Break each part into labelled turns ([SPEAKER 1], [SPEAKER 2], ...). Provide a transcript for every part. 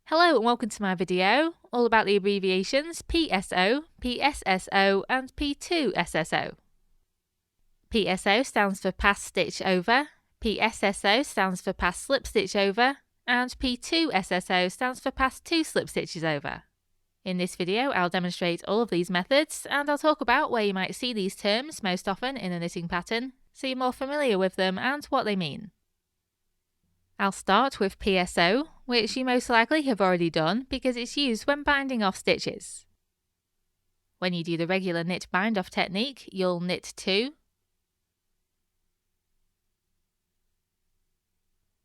[SPEAKER 1] Hello and welcome to my video, all about the abbreviations PSO, PSSO and P2SSO. PSO stands for pass stitch over, PSSO stands for pass slip stitch over, and P2SSO stands for pass 2 slip stitches over. In this video I'll demonstrate all of these methods and I'll talk about where you might see these terms most often in a knitting pattern, so you're more familiar with them and what they mean. I'll start with PSO, which you most likely have already done because it's used when binding off stitches. When you do the regular knit bind off technique, you'll knit 2,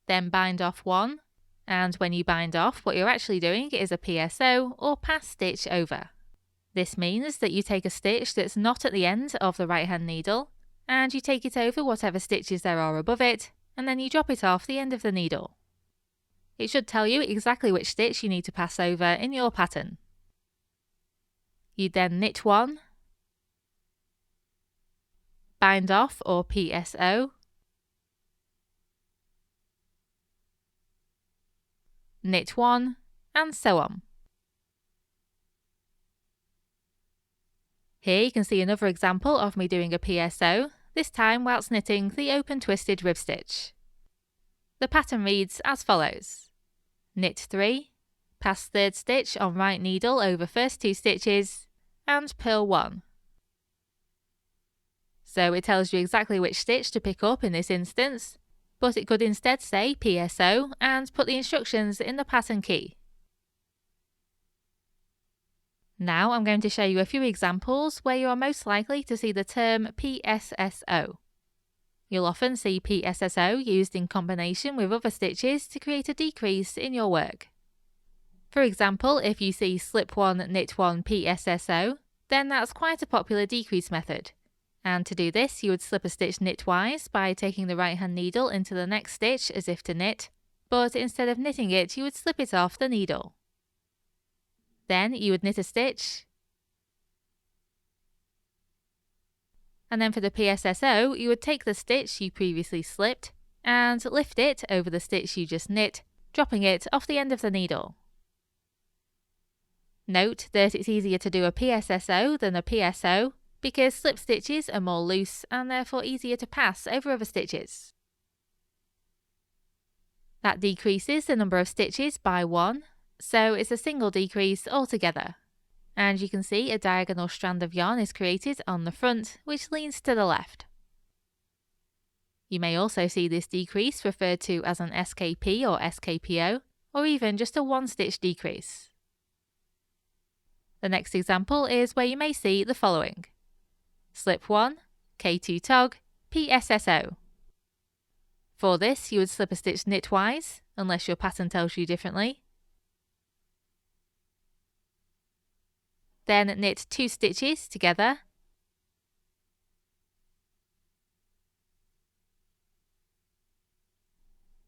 [SPEAKER 1] then bind off 1, and when you bind off, what you're actually doing is a PSO or pass stitch over. This means that you take a stitch that's not at the end of the right hand needle, and you take it over whatever stitches there are above it, and then you drop it off the end of the needle. It should tell you exactly which stitch you need to pass over in your pattern. You then knit 1, bind off or PSO, knit 1, and so on. Here you can see another example of me doing a PSO, this time whilst knitting the open twisted rib stitch. The pattern reads as follows: knit 3, pass third stitch on right needle over first 2 stitches, and purl 1. So it tells you exactly which stitch to pick up in this instance, but it could instead say PSO and put the instructions in the pattern key. Now I'm going to show you a few examples where you are most likely to see the term PSSO. You'll often see PSSO used in combination with other stitches to create a decrease in your work. For example, if you see slip 1, knit 1 PSSO, then that's quite a popular decrease method. And to do this, you would slip a stitch knitwise by taking the right hand needle into the next stitch as if to knit, but instead of knitting it, you would slip it off the needle. Then you would knit a stitch, and then for the PSSO, you would take the stitch you previously slipped and lift it over the stitch you just knit, dropping it off the end of the needle. Note that it's easier to do a PSSO than a PSO because slip stitches are more loose and therefore easier to pass over other stitches. That decreases the number of stitches by 1, so it's a single decrease altogether. And you can see a diagonal strand of yarn is created on the front, which leans to the left. You may also see this decrease referred to as an skp or skpo, or even just a 1-stitch decrease. The next example is where you may see the following: slip 1, K2 tog, PSSO. For this, you would slip a stitch knitwise, unless your pattern tells you differently. Then knit 2 stitches together,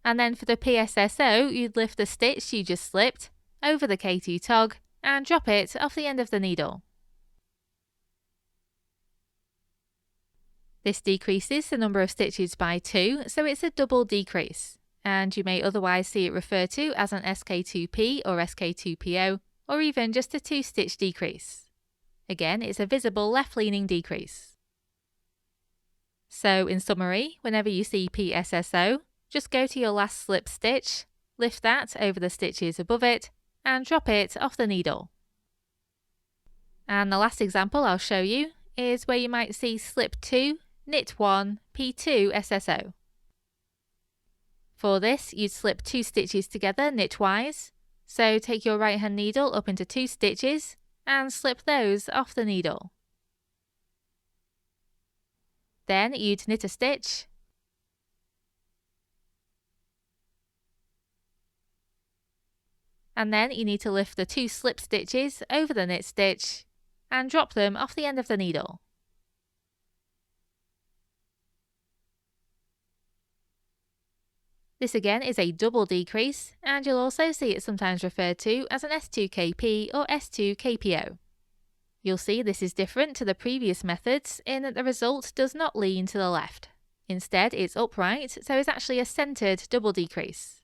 [SPEAKER 1] and then for the PSSO you'd lift the stitch you just slipped over the K2 tog and drop it off the end of the needle. This decreases the number of stitches by 2, so it's a double decrease, and you may otherwise see it referred to as an SK2P or SK2PO, or even just a 2-stitch decrease. Again, it's a visible left-leaning decrease. So in summary, whenever you see PSSO, just go to your last slip stitch, lift that over the stitches above it, and drop it off the needle. And the last example I'll show you is where you might see slip 2, knit 1, P2SSO. For this, you'd slip 2 stitches together knitwise, so take your right hand needle up into 2 stitches and slip those off the needle. Then you'd knit a stitch, and then you need to lift the 2 slip stitches over the knit stitch and drop them off the end of the needle. This again is a double decrease, and you'll also see it sometimes referred to as an S2KP or S2KPO. You'll see this is different to the previous methods in that the result does not lean to the left. Instead, it's upright, so it's actually a centered double decrease.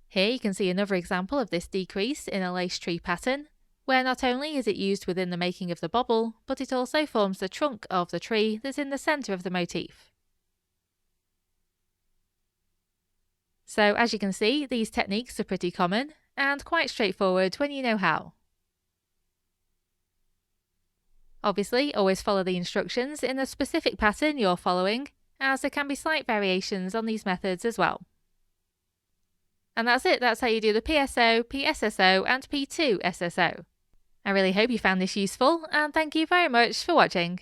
[SPEAKER 1] Here you can see another example of this decrease in a lace tree pattern, where not only is it used within the making of the bobble, but it also forms the trunk of the tree that's in the centre of the motif. So as you can see, these techniques are pretty common and quite straightforward when you know how. Obviously, always follow the instructions in the specific pattern you're following, as there can be slight variations on these methods as well. And that's it, that's how you do the PSO, PSSO and P2SSO. I really hope you found this useful, and thank you very much for watching.